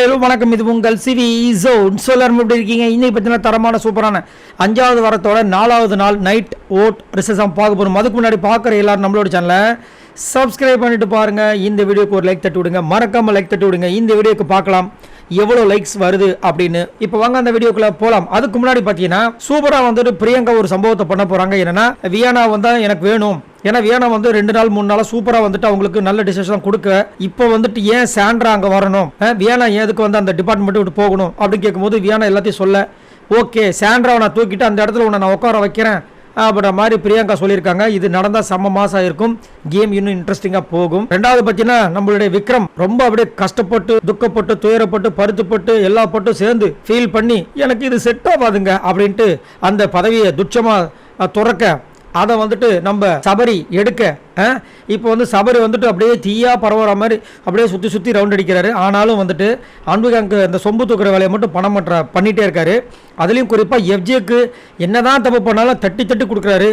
Hello வணக்கம், இது உங்கள் சிவி ஜோன். எல்லாரும் எப்படி இருக்கீங்க? இன்னைக்கு பார்த்தீங்கன்னா தரமான சூப்பரான 5வது வாரத்தோட 4வது நாள் நைட் ஓட் ரிசல்ட்ஸ் பார்க்க போகிறோம். அதுக்கு முன்னாடி பார்க்குற எல்லாரும் நம்மளோட சேனலை சப்ஸ்கிரைப் பண்ணிட்டு பாருங்க. இந்த வீடியோக்கு ஒரு லைக் தட்டி விடுங்க, மறக்காம லைக் தட்டி விடுங்க. இந்த வீடியோக்கு பார்க்கலாம் எவ்வளோ லைக்ஸ் வருது அப்படின்னு. இப்போ வாங்க அந்த வீடியோக்குள்ள போகலாம். அதுக்கு முன்னாடி பார்த்தீங்கன்னா சூப்பராக வந்துட்டு பிரியங்கா ஒரு சம்பவத்தை பண்ண போறாங்க. என்னன்னா வியானா வந்தால் எனக்கு வேணும், ஏன்னா வியானா வந்து 2 நாள் 3 நாளாக சூப்பராக வந்துட்டு அவங்களுக்கு நல்ல டிசிஷன் கொடுக்க. இப்போ வந்துட்டு ஏன் சாண்ட்ரா அங்கே வரணும், வியானா எதுக்கு வந்து அந்த டிபார்ட்மெண்ட் விட்டு போகணும் அப்படின்னு கேட்கும்போது வியானா எல்லாத்தையும் சொல்ல, ஓகே சாண்ட்ராவை நான் தூக்கிட்டு அந்த இடத்துல உன்னை நான் உட்கார வைக்கிறேன் அப்படின்ற மாதிரி பிரியங்கா சொல்லியிருக்காங்க. இது நடந்தால் செம்ம மாசம் இருக்கும், கேம் இன்னும் இன்ட்ரெஸ்டிங்காக போகும். ரெண்டாவது பார்த்தீங்கன்னா நம்மளுடைய விக்ரம் ரொம்ப அப்படியே கஷ்டப்பட்டு துக்கப்பட்டு துயரப்பட்டு பருத்துப்பட்டு எல்லா பட்டும் சேர்ந்து ஃபீல் பண்ணி எனக்கு இது செட் ஆகாதுங்க அப்படின்ட்டு அந்த பதவியை துச்சமாக துறக்க, அதை வந்துட்டு நம்ம சபரி எடுக்க, இப்போ வந்து சபரி வந்துட்டு அப்படியே தீயா பரவுற மாதிரி அப்படியே சுற்றி சுற்றி ரவுண்ட் அடிக்கிறாரு. ஆனாலும் வந்துட்டு அன்புக்கு அந்த சொம்பு தூக்குற வேலையை மட்டும் பண்ணிகிட்டே இருக்காரு. அதுலேயும் குறிப்பாக எஃப்ஜேக்கு என்னதான் தப்பு பண்ணாலும் தட்டி தட்டி கொடுக்குறாரு.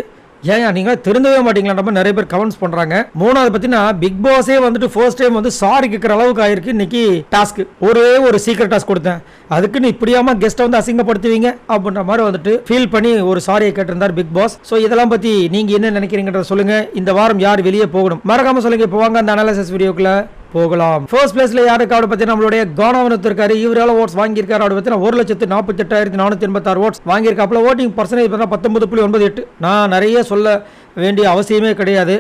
ஏன் நீங்கள் திருந்தவே மாட்டீங்களா நம்ம நிறைய பேர் கமெண்ட்ஸ் பண்ணுறாங்க. மூணாவது பார்த்தீங்கன்னா பிக் பாஸே வந்துட்டு ஃபர்ஸ்ட் டைம் வந்து சாரி கேட்குற அளவுக்கு ஆயிருக்கு. இன்னைக்கு டாஸ்க்கு ஒரே ஒரு சீக்கிரம் டாஸ்க் கொடுத்தேன், அதுக்குன்னு இப்படியாம கெஸ்ட்டை வந்து அசிங்கப்படுத்துவீங்க அப்படின்ற மாதிரி வந்துட்டு ஃபீல் பண்ணி ஒரு சாரியை கேட்டிருந்தார் பிக் பாஸ். ஸோ இதெல்லாம் பற்றி நீங்கள் என்ன நினைக்கிறீங்கன்றத சொல்லுங்க. இந்த வாரம் யார் வெளியே போகணும் மறக்காம சொல்லுங்க. இப்போ வாங்க அந்த அனாலிசிஸ் வீடியோக்குள்ள போகலாம். ஃபர்ஸ்ட் பிளேஸ்ல யாருக்கு அவரை பத்தி நம்மளுடைய கானவனத்து இருக்காரு. இவரால் ஓட்ஸ் வாங்கியிருக்காரு. அவரை பத்தி 1,48,486 ஓட்ஸ் வாங்கியிருக்காப்புல. Voting percentage 19.98. நான் நிறைய சொல்ல வேண்டிய அவசியமே கிடையாது.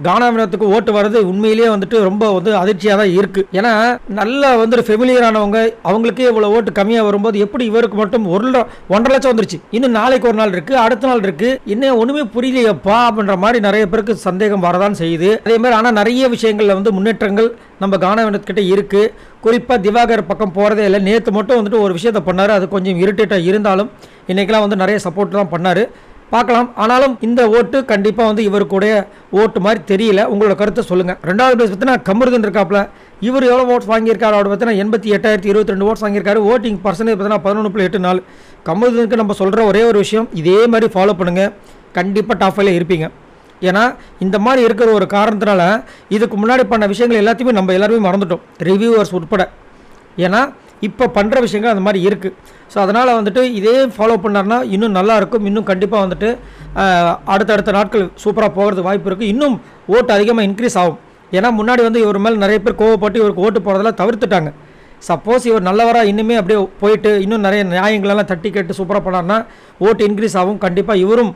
கானாவினத்துக்கு ஓட்டு வர்றது உண்மையிலேயே வந்துட்டு ரொம்ப வந்து அதிர்ச்சியாக தான் இருக்குது. ஏன்னா நல்லா வந்துட்டு ஃபெமிலியரானவங்க அவங்களுக்கே இவ்வளோ ஓட்டு கம்மியாக வரும்போது எப்படி இவருக்கு மட்டும் 1.5 லட்சம் வந்துருச்சு. இன்னும் நாளைக்கு ஒரு நாள் இருக்குது, அடுத்த நாள் இருக்குது, இன்னும் ஒன்றுமே புரியலையப்பா அப்படின்ற மாதிரி நிறைய பேருக்கு சந்தேகம் வரதான் செய்யுது. அதே மாதிரி ஆனால் நிறைய விஷயங்களில் வந்து முன்னேற்றங்கள் நம்ம கானாவினத்துக்கிட்ட இருக்குது. குறிப்பாக திவாகர் பக்கம் போகிறதே இல்லை. நேற்று மட்டும் வந்துட்டு ஒரு விஷயத்தை பண்ணார், அது கொஞ்சம் இரிட்டேட்டாக இருந்தாலும் இன்றைக்கெலாம் வந்து நிறைய சப்போர்ட் தான் பண்ணார், பார்க்கலாம். ஆனாலும் இந்த ஓட்டு கண்டிப்பாக வந்து இவருக்குடைய ஓட்டு மாதிரி தெரியல. உங்களோட கருத்தை சொல்லுங்கள். ரெண்டாவது பிளேஸ் பார்த்தீங்கன்னா கமருதன் இருக்காப்புல. இவர் எவ்வளோ ஓட்ஸ் வாங்கியிருக்காரு அவர் பார்த்தீங்கன்னா 88,022 ஓட்ஸ் வாங்கியிருக்காரு. ஓட்டிங் பர்சன்டேஜ் பார்த்தீங்கன்னா 11.84. கமருதனுக்கு நம்ம சொல்கிற ஒரே ஒரு விஷயம், இதே மாதிரி ஃபாலோ பண்ணுங்கள், கண்டிப்பாக டாப் 5ல இருப்பீங்க. ஏன்னா இந்த மாதிரி இருக்கிற ஒரு காரணத்தினால இதுக்கு முன்னாடி பண்ண விஷயங்கள் எல்லாத்தையுமே நம்ம எல்லாருமே மறந்துட்டோம், ரிவ்யூவர்ஸ் உட்பட. ஏன்னா இப்போ பண்ணுற விஷயங்கள் அந்த மாதிரி இருக்குது. ஸோ அதனால் வந்துட்டு இதே ஃபாலோ பண்ணார்னா இன்னும் நல்லாயிருக்கும். இன்னும் கண்டிப்பாக வந்துட்டு அடுத்தடுத்த நாட்கள் சூப்பராக போகிறது வாய்ப்பு இருக்குது. இன்னும் ஓட்டு அதிகமாக இன்க்ரீஸ் ஆகும். ஏன்னா முன்னாடி வந்து இவர் மேலே நிறைய பேர் கோவப்பட்டு இவருக்கு ஓட்டு போகிறதெல்லாம் தவிர்த்துட்டாங்க. சப்போஸ் இவர் நல்லவராக இன்னுமே அப்படியே போயிட்டு இன்னும் நிறைய நியாயங்களெல்லாம் தட்டி கேட்டு சூப்பராக பண்ணார்னா ஓட்டு இன்க்ரீஸ் ஆகும். கண்டிப்பாக இவரும்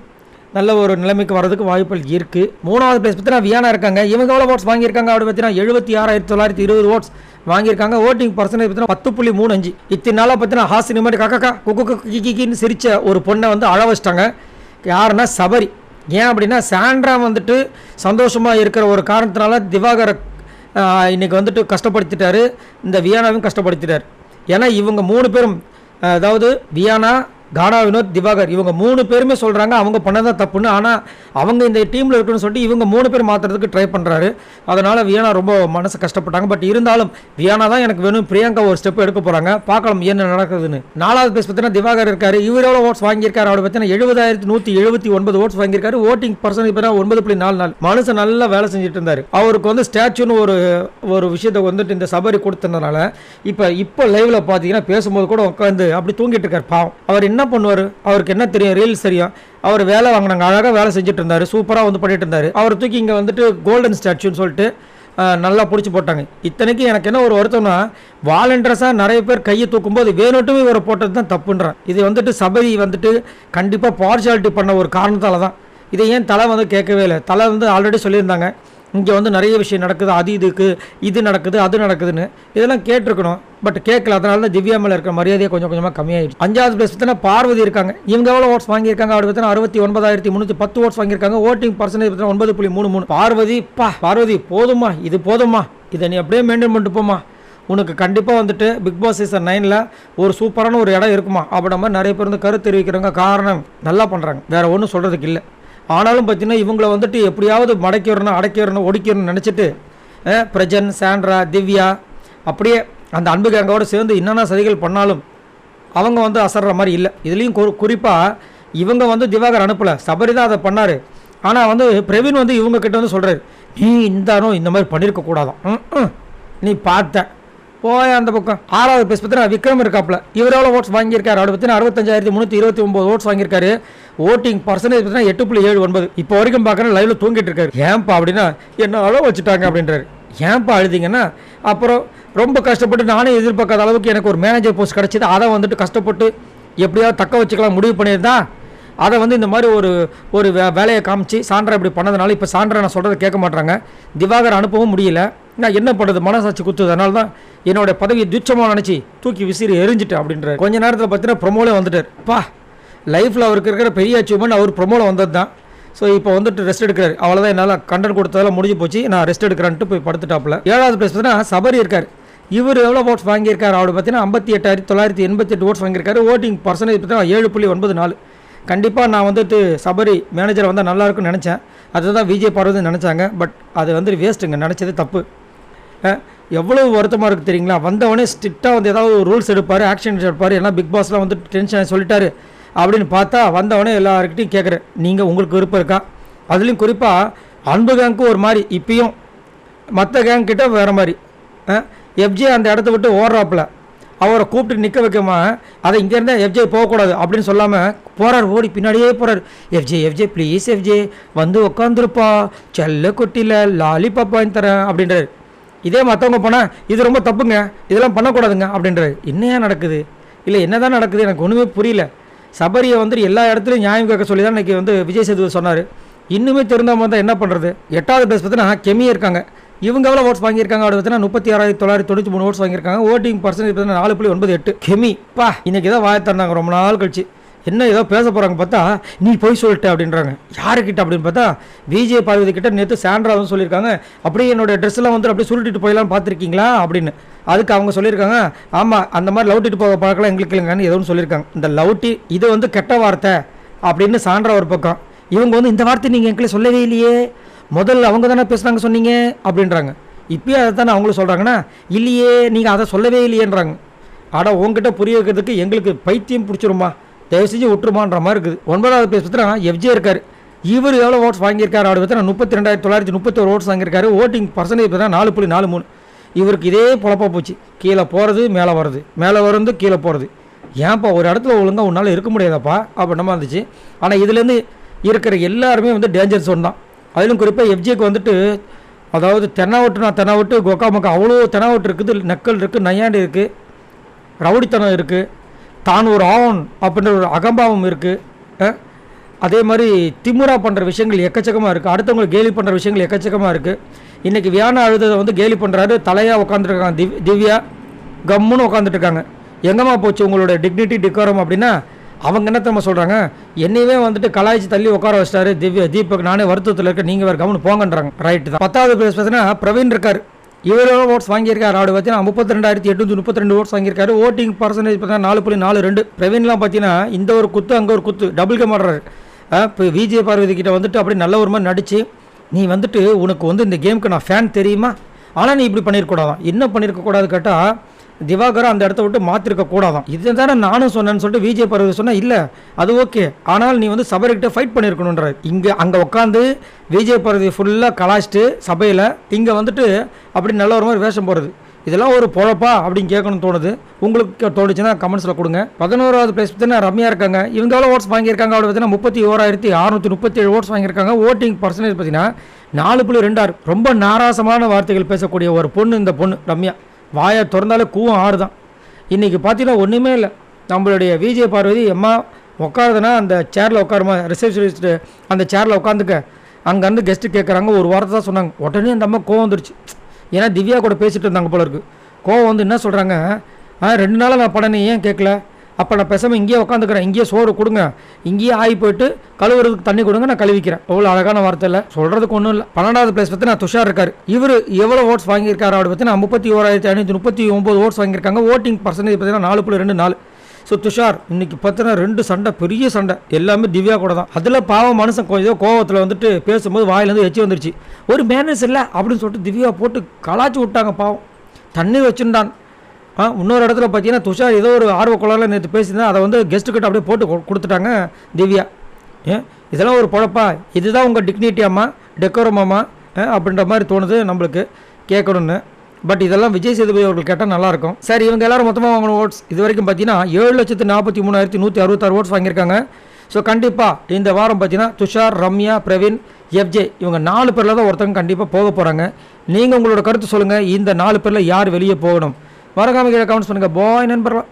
நல்ல ஒரு நிலைமைக்கு வரதுக்கு வாய்ப்புகள் இருக்குது. மூணாவது பிளேஸ் பார்த்தீங்கன்னா வியானா இருக்காங்க. இவங்க எவ்வளோ ஓட்ஸ் வாங்கியிருக்காங்க அப்படி பார்த்தீங்கன்னா 76,920 ஓட்ஸ் வாங்கியிருக்காங்க. ஓட்டிங் பர்சன்டேஜ் பார்த்தீங்கன்னா 10.35. இத்தனை நாளாக பார்த்தீங்கன்னா ஹாசினி மாதிரி கக்கா குக்கு கிக்கின்னு சிரித்த ஒரு பொண்ணை வந்து அழ வச்சிட்டாங்க. யாருன்னா சபரி. ஏன் அப்படின்னா சாண்ட்ரா வந்துட்டு சந்தோஷமாக இருக்கிற ஒரு காரணத்தினால திவாகரை இன்றைக்கி வந்துட்டு கஷ்டப்படுத்திட்டாரு, இந்த வியானாவையும் கஷ்டப்படுத்திட்டார். ஏன்னா இவங்க 3 பேரும், அதாவது வியானா, கானா வினோத், திவாகர், இவங்க 3 பேருமே சொல்கிறாங்க அவங்க பண்ணதான் தப்புன்னு. ஆனால் அவங்க இந்த டீமில் இருக்குன்னு சொல்லிட்டு இவங்க 3 பேர் மாற்றுறதுக்கு ட்ரை பண்ணுறாரு. அதனால் வியானா ரொம்ப மனசு கஷ்டப்பட்டாங்க. பட் இருந்தாலும் வியானா தான் எனக்கு வேணும், பிரியங்கா ஒரு ஸ்டெப் எடுக்க போகிறாங்க, பார்க்கலாம் என்ன நடக்குதுன்னு. 4வது பிளேஸ் பார்த்தீங்கன்னா திவாகர் இருக்காரு. இவர் எவ்வளோ ஓட்ஸ் வாங்கியிருக்காரு அப்படி பார்த்தீங்கன்னா 70,179 ஓட்ஸ் வாங்கியிருக்காரு. ஓட்டிங் பர்சன்டேஜ் பார்த்தீங்கன்னா 9.44. மனுஷன் நல்லா வேலை செஞ்சுட்டு இருந்தார். அவருக்கு வந்து ஸ்டாச்சுன்னு ஒரு விஷயத்தை வந்துட்டு இந்த சபரி கொடுத்ததுனால இப்போ லைவ்ல பார்த்தீங்கன்னா பேசும்போது கூட உட்காந்து அப்படி தூங்கிட்டு இருக்காரு. பாவம், அவர் என்ன பண்ணுவார், அவருக்கு என்ன தெரியும், ரீல்ஸ் தெரியும். அவர் வேலை வாங்கினாங்க, அழகாக வேலை செஞ்சுட்டு இருந்தார், சூப்பராக வந்து பண்ணிட்டு இருந்தார். அவர் தூக்கி இங்கே வந்துட்டு கோல்டன் ஸ்டாச்சுன்னு சொல்லிட்டு நல்லா பிடிச்சி போட்டாங்க. இத்தனைக்கு எனக்கு என்ன ஒரு வருத்தம்னா, வாலண்டியர்ஸாக நிறைய பேர் கையை தூக்கும்போது வேணுட்டுமே இவரை போட்டது தான் தப்புன்றான். இது வந்துட்டு சபரி வந்துட்டு கண்டிப்பாக பார்ஷியாலிட்டி பண்ண ஒரு காரணத்தால் தான். இதை ஏன் தலை வந்து கேட்கவே இல்லை. தலை வந்து ஆல்ரெடி சொல்லியிருந்தாங்க இங்கே வந்து நிறைய விஷயம் நடக்குது, இது நடக்குது அது நடக்குதுன்னு, இதெல்லாம் கேட்டிருக்கணும். பட் கேட்கல. அதனால தான் திவ்யா மேலே இருக்கிற மரியாதையை கொஞ்சம் கொஞ்சமாக கம்மியாகிடுச்சு. 5வது பிளேஸ் பார்த்தீங்கன்னா பார்வதி இருக்காங்க. இவங்க எவ்வளோ ஓட்ஸ் வாங்கியிருக்காங்க அப்படி பார்த்தீங்கன்னா 69,310 ஓட்ஸ் வாங்கியிருக்காங்க. ஓட்டிங் பர்சன்டேஜ் பார்த்தீங்கன்னா 9.33. பார்வதி போதுமா, இது போதுமா, இதை நீ அப்படியே மெயின்டைன் பண்ணிட்டு போமா, உனக்கு கண்டிப்பாக வந்துட்டு பிக் பாஸ் சீசன் 9ல் ஒரு சூப்பரான ஒரு இடம் இருக்குமா அப்படின்ற மாதிரி நிறைய பேர் வந்து கருத்து தெரிவிக்கிறாங்க. காரணம் நல்லா பண்ணுறாங்க, வேறு ஒன்றும் சொல்கிறதுக்கு இல்லை. ஆனாலும் பார்த்தீங்கன்னா இவங்களை வந்துட்டு எப்படியாவது அடக்கிடணும் ஒடுக்கிடணும்னு நினச்சிட்டு பிரஜன், சாண்ட்ரா, திவ்யா அப்படியே அந்த அன்பு கேங்கோடு சேர்ந்து என்னென்ன சதிகள் பண்ணாலும் அவங்க வந்து அசர்ற மாதிரி இல்லை. இதுலேயும் குறிப்பாக இவங்க வந்து திவாகர் அனுப்பலை, சபரி தான் அதை பண்ணார். ஆனால் வந்து பிரவீன் வந்து இவங்க கிட்ட வந்து சொல்கிறார், நீ இந்த மாதிரி பண்ணியிருக்க கூடாதான், நீ பார்த்த போய் அந்த பக்கம் 6வது பிளேஸ் பார்த்தீங்கன்னா விக்ரம் இருக்காப்புல. இவர் எவ்வளோ ஓட்ஸ் வாங்கியிருக்காரு அப்படி பார்த்தீங்கன்னா 65,329 ஓட்ஸ் வாங்கியிருக்காரு. ஓட்டிங் பர்சன்டேஜ் பார்த்தீங்கன்னா 8.79. இப்போ வரைக்கும் பார்க்குறேன் லைவ்ல தூங்கிட்டு இருக்காரு. ஏன்பா அப்படின்னா என்ன அளவு வச்சுட்டாங்க அப்படின்றாரு. ஏன்பா அழுதிங்கன்னா அப்புறம் ரொம்ப கஷ்டப்பட்டு நானே எதிர்பார்க்காத அளவுக்கு எனக்கு ஒரு மேனேஜர் போஸ்ட் கிடச்சிது. அதை வந்துட்டு கஷ்டப்பட்டு எப்படியாவது தக்க வச்சுக்கலாம் முடிவு பண்ணியிருந்தா அதை வந்து இந்த மாதிரி ஒரு வேலையை காமிச்சு சாண்ட்ரா இப்படி பண்ணதுனால இப்போ சாண்ட்ரா நான் சொல்கிறத கேட்க மாட்டாங்க. திவாகர் அனுப்பவும் முடியல. நான் என்ன பண்ணுறது, மனசாட்சி குத்துது. அதனால தான் என்னோடய பதவியை துச்சமாக நினச்சி தூக்கி விசிறி எரிஞ்சிட்டு அப்படின்ற கொஞ்ச நேரத்தில் பார்த்தீங்கன்னா ப்ரொமோலே வந்துட்டார். லைஃப்பில் அவருக்கு இருக்கிற பெரிய அச்சீவ்மெண்ட் அவர் ப்ரொமோவில் வந்தது தான். ஸோ இப்போ வந்துட்டு ரெஸ்ட் எடுக்கிறாரு. அவ்வளோதான், என்னால் கண்டென்ட் கொடுத்ததெல்லாம் முடிஞ்சு போச்சு, நான் ரெஸ்ட் எடுக்கிறேன்ட்டு போய் படுத்துட்டாப்புல. 7வது பிளேஸ் பார்த்தீங்கன்னா சபரி இருக்கார். இவர் எவ்வளோ ஓட்ஸ் வாங்கியிருக்காரு அப்படி பார்த்தீங்கன்னா 58,988 ஓட்ஸ் வாங்கியிருக்காரு. ஓட்டிங் பர்சன்டேஜ் பார்த்தீங்கன்னா 7.94. கண்டிப்பாக நான் வந்துட்டு சபரி மேனேஜர் வந்தால் நல்லாயிருக்குன்னு நினச்சேன். அதுதான் விஜய் பார்வதி நினச்சாங்க. பட் அது வந்து வேஸ்ட்டுங்க, நினச்சது தப்பு. எவ்வளோ வருத்தமாக இருக்குது தெரியுங்களா. வந்தவொடனே ஸ்ட்ரிக்டாக வந்து ஏதாவது ஒரு ரூல்ஸ் எடுப்பார், ஆக்ஷன் எடுப்பார். ஏன்னா பிக் பாஸ்லாம் வந்து டென்ஷன் சொல்லிட்டாரு அப்படின்னு பார்த்தா வந்தவொடனே எல்லாருக்கிட்டையும் கேட்குறேன், நீங்கள் உங்களுக்கு விருப்பம் இருக்கா? அதுலேயும் குறிப்பாக அன்பு கேங்க்கு ஒரு மாதிரி, இப்பயும் மற்ற கேங் கிட்ட வேறு மாதிரி. எஃப்ஜே அந்த இடத்த விட்டு ஓடுறாப்புல, அவரை கூப்பிட்டு நிற்க வைக்காம அதை இங்கேருந்தே எஃப்ஜே போகக்கூடாது அப்படின்னு சொல்லாமல் போகிறார், ஓடி பின்னாடியே போகிறார். எஃப்ஜே ப்ளீஸ் எஃப்ஜே வந்து உட்காந்துருப்பா, செல்ல கொட்டியில் லாலிபாப் வாங்கி தரேன் அப்படின்றாரு. இதே மற்றவங்க போனால் இது ரொம்ப தப்புங்க, இதெல்லாம் பண்ணக்கூடாதுங்க அப்படின்றாரு. என்னையா நடக்குது? இல்லை என்ன தான் நடக்குது எனக்கு ஒன்றுமே புரியல. சபரியை வந்துட்டு எல்லா இடத்துலையும் நியாயம் கேட்க சொல்லி தான் இன்றைக்கி வந்து விஜய் சேதுபதி சொன்னார். இன்னுமே தெரிந்தாமல் தான் என்ன பண்ணுறது. 8வது பிளேஸ் பார்த்தீங்கன்னா கெமி இருக்காங்க. இவங்க எவ்வளோ ஓட்ஸ் வாங்கியிருக்காங்க அப்படி பார்த்தீங்கன்னா 36,993 ஓட்ஸ் வாங்கியிருக்காங்க. ஓட்டிங் பர்சன்டேஜ் பார்த்தீங்கன்னா 4.98. கெமி இன்றைக்கி தான் வாய தந்தாங்க ரொம்ப நாள் கழிச்சு. என்ன ஏதோ பேச போகிறாங்க பார்த்தா நீ போய் சொல்லிட்ட அப்படின்றாங்க. யாருக்கிட்ட அப்படின்னு பார்த்தா விஜய் பார்வதி கிட்ட நேற்று சாண்ட்ராவும் சொல்லியிருக்காங்க, அப்படியே என்னோடய ட்ரெஸ்ஸெல்லாம் வந்து அப்படியே சுருட்டிட்டு போயெல்லாம் பார்த்துருக்கீங்களா அப்படின்னு. அதுக்கு அவங்க சொல்லியிருக்காங்க, ஆமாம் அந்த மாதிரி லவ்ட்டிட்டு போக பார்க்கலாம் எங்களுக்கு இல்லைங்கன்னு ஏதோ சொல்லியிருக்காங்க. இந்த லவ்ட்டி இது வந்து கெட்ட வார்த்தை அப்படின்னு சாண்ட்ரா ஒரு பக்கம். இவங்க வந்து இந்த வார்த்தை நீங்கள் எங்களுக்கு சொல்லவே இல்லையே, முதல்ல அவங்க தானே பேசுனாங்க சொன்னீங்க அப்படின்றாங்க. இப்போயே அதை தானே அவங்களும் சொல்கிறாங்கன்னா, இல்லையே நீங்கள் அதை சொல்லவே இல்லையேன்றாங்க. ஆனால் உங்ககிட்ட புரிய வைக்கிறதுக்கு எங்களுக்கு பைத்தியம் பிடிச்சிருமா, தயவு செஞ்சு விட்டுருமான்ற மாதிரி இருக்குது. 9வது பிளேஸ் பார்த்தீங்கன்னா எஃப்ஜே இருக்கார். இவர் எவ்வளோ ஓட்ஸ் வாங்கியிருக்காரு அப்படி பார்த்தீங்கன்னா 32,931 ஓட்ஸ் வாங்கியிருக்காரு. ஓட்டிங் பர்சன்டேஜ் பார்த்தீங்கன்னா 4.43. இவருக்கு இதே பொழப்பாக போச்சு, கீழே போகிறது மேலே வர்றது, மேலே வர்றது கீழே போகிறது. ஏன்ப்பா ஒரு இடத்துல ஒழுங்காக உன்னால் இருக்க முடியாதாப்பா அப்படின்னமா இருந்துச்சு. ஆனால் இதுலேருந்து இருக்கிற எல்லாருமே வந்து டேஞ்சர் ஜோன் தான். அதிலும் குறிப்பாக எஃப்ஜேக்கு வந்துட்டு அதாவது தென்னாவட்டு கொக்காமக்கா அவ்வளோ தென்னாவட்டு இருக்குது, நக்கல் இருக்குது, நையாண்டி இருக்குது, ரவுடித்தனம் இருக்குது, தான் ஒரு ஆவன் அப்படின்ற ஒரு அகம்பாவம் இருக்குது. அதே மாதிரி திமுறா பண்ணுற விஷயங்கள் எக்கச்சக்கமாக இருக்குது. அடுத்தவங்களுக்கு கேலி பண்ணுற விஷயங்கள் எக்கச்சக்கமாக இருக்குது. இன்றைக்கி வியானா அழுததை வந்து கேலி பண்ணுறாரு, தலையாக உட்காந்துருக்காங்க. திவ்யா கம்முன்னு உட்காந்துட்ருக்காங்க. எங்கம்மா போச்சு உங்களோட டிக்னிட்டி டிக்கோரம் அப்படின்னா அவங்க என்ன நம்ம சொல்கிறாங்க, என்னையவே வந்துட்டு கலாய்ச்சி தள்ளி உட்கார வச்சிட்டாரு தீபக், நானே வருத்தத்தில் இருக்க, நீங்கள் வேறு கவனம் போங்கன்றாங்க. ரைட்டு தான். 10வது பிளேஸ் பார்த்தீங்கன்னா பிரவீன் இருக்கார். இவர் எவ்வளோ ஓட்ஸ் வாங்கியிருக்காரு அப்படி பார்த்தீங்கன்னா 32,832 ஓட்ஸ் வாங்கியிருக்காரு. ஓட்டிங் பர்சன்டேஜ் பார்த்தீங்கன்னா 4.42. பிரவீன்லாம் பார்த்தீங்கன்னா இந்த ஒரு குத்து அங்கே ஒரு குத்து டபுள் கேம் ஆடுறாரு. இப்போ விஜய் பார்வதி கிட்ட வந்துட்டு அப்படி நல்ல ஒரு மாதிரி நடிச்சு, நீ வந்துட்டு உனக்கு வந்து இந்த கேமுக்கு நான் ஃபேன் தெரியுமா, ஆனால் நீ இப்படி பண்ணியிருக்கூடாதான். என்ன பண்ணியிருக்கக்கூடாது கேட்டால் திவாகரை அந்த இடத்த விட்டு மாற்றிருக்க கூடாதான். இது தானே நானும் சொன்னேன்னு சொல்லிட்டு விஜய் பார்வதி சொன்னால் இல்லை அது ஓகே, ஆனால் நீ வந்து சபைக்கிட்ட ஃபைட் பண்ணியிருக்கணுன்றாரு. அங்கே உட்காந்து விஜய் பார்வதி ஃபுல்லாக கலாச்சிட்டு சபையில் இங்கே வந்துட்டு அப்படி நல்ல ஒரு மாதிரி வேஷம் போகிறது, இதெல்லாம் ஒரு பொழப்பா அப்படின்னு கேட்கணும்னு தோணுது. உங்களுக்கு தோணுச்சுன்னா கமெண்ட்ஸில் கொடுங்க. 11வது பிளேஸ் பார்த்தீங்கன்னா ரம்யா இருக்காங்க. இவங்க எவ்வளோ ஓட்ஸ் வாங்கியிருக்காங்க அப்படி பார்த்தீங்கன்னா 31,637 ஓட்ஸ் வாங்கியிருக்காங்க. ஓட்டிங் பர்சன்டேஜ் பார்த்தீங்கன்னா 4.26. ரொம்ப நாராசமான வார்த்தைகள் பேசக்கூடிய ஒரு பொண்ணு இந்த பொண்ணு ரம்யா. வாயை திறந்தாலே கூவம் ஆறு தான். இன்றைக்கி பார்த்தீங்கன்னா ஒன்றுமே இல்லை. நம்மளுடைய விஜய் பார்வதி எம்மா உட்காருதுன்னா அந்த சேரில் உட்காருமா, ரிசப்ஷனிஸ்ட்டு அந்த சேரில் உட்காந்துக்க, அங்கேருந்து கெஸ்ட்டு கேட்குறாங்க. ஒரு வாரத்தை தான் சொன்னாங்க. உடனே அந்த அம்மா கோவம் வந்துருச்சு. ஏன்னா திவ்யா கூட பேசிகிட்டு இருந்தாங்க போல இருக்குது. கோவம் வந்து என்ன சொல்கிறாங்க, 2 நாளாக நான் படனே ஏன் கேட்கல, அப்போ நான் பேசாமல் இங்கேயே உட்காந்துக்கிறேன், இங்கேயே சோறு கொடுங்க, இங்கேயே ஆகி போயிட்டு கழுவுறதுக்கு தண்ணி கொடுங்க, நான் கழுவிக்கிறேன். அவ்வளோ அழகான வார்த்தை இல்லை, சொல்கிறதுக்கு ஒன்றும் இல்லை. 12வது பிளேஸ் பார்த்தீங்கன்னா துஷார் இருக்கார். இவர் எவ்வளோ ஓட்ஸ் வாங்கியிருக்காரு அப்படி பார்த்தீங்கன்னா 31,539 ஓட்ஸ் வாங்கியிருக்காங்க. ஓட்டிங் பர்சன்டேஜ் பார்த்தீங்கன்னா 4.24. ஸோ துஷார் இன்றைக்கி பார்த்தீங்கன்னா 2 சண்டை, பெரிய சண்டை, எல்லாமே திவ்யா கூட தான். அதில் பாவம் மனுஷன் கொஞ்சம் கோவத்தில் வந்துட்டு பேசும்போது வாயிலேருந்து எச்சி வந்துருச்சு. ஒரு மேனேஜ் இல்லை அப்படின்னு சொல்லிட்டு திவ்யா போட்டு கலாச்சி விட்டாங்க. பாவம் தண்ணி வச்சுருந்தான். இன்னொரு இடத்துல பார்த்தீங்கன்னா துஷார் ஏதோ ஒரு ஆர்வ குழாயில் நேற்று பேசியிருந்தேன், அதை வந்து கெஸ்ட்டுக்கிட்ட அப்படியே போட்டு கொடுத்துட்டாங்க திவ்யா. இதெல்லாம் ஒரு பொழப்பா, இதுதான் உங்கள் டிக்னிட்டியாம்மா, டெக்கோரமாம்மா அப்படின்ற மாதிரி தோணுது நம்மளுக்கு கேட்கணுன்னு. பட் இதெல்லாம் விஜய் சேதுபதி அவர்கள் கேட்டால் நல்லாயிருக்கும். சரி, இவங்க எல்லாரும் மொத்தமாக வாங்கின ஓட்ஸ் இது வரைக்கும் பார்த்தீங்கன்னா 7,43,166 ஓட்ஸ் வாங்கியிருக்காங்க. ஸோ கண்டிப்பாக இந்த வாரம் பார்த்தீங்கன்னா துஷார், ரம்யா, பிரவீன், எஃப்ஜே இவங்க 4 பேரில் தான் ஒருத்தவங்க கண்டிப்பாக போக போகிறாங்க. நீங்கள் உங்களோட கருத்து சொல்லுங்கள், இந்த 4 பேரில் யார் வெளியே போகணும்? மறக்காம கீழே கமெண்ட்ஸ் பண்ணுங்கள். பாய் நண்பர்களா.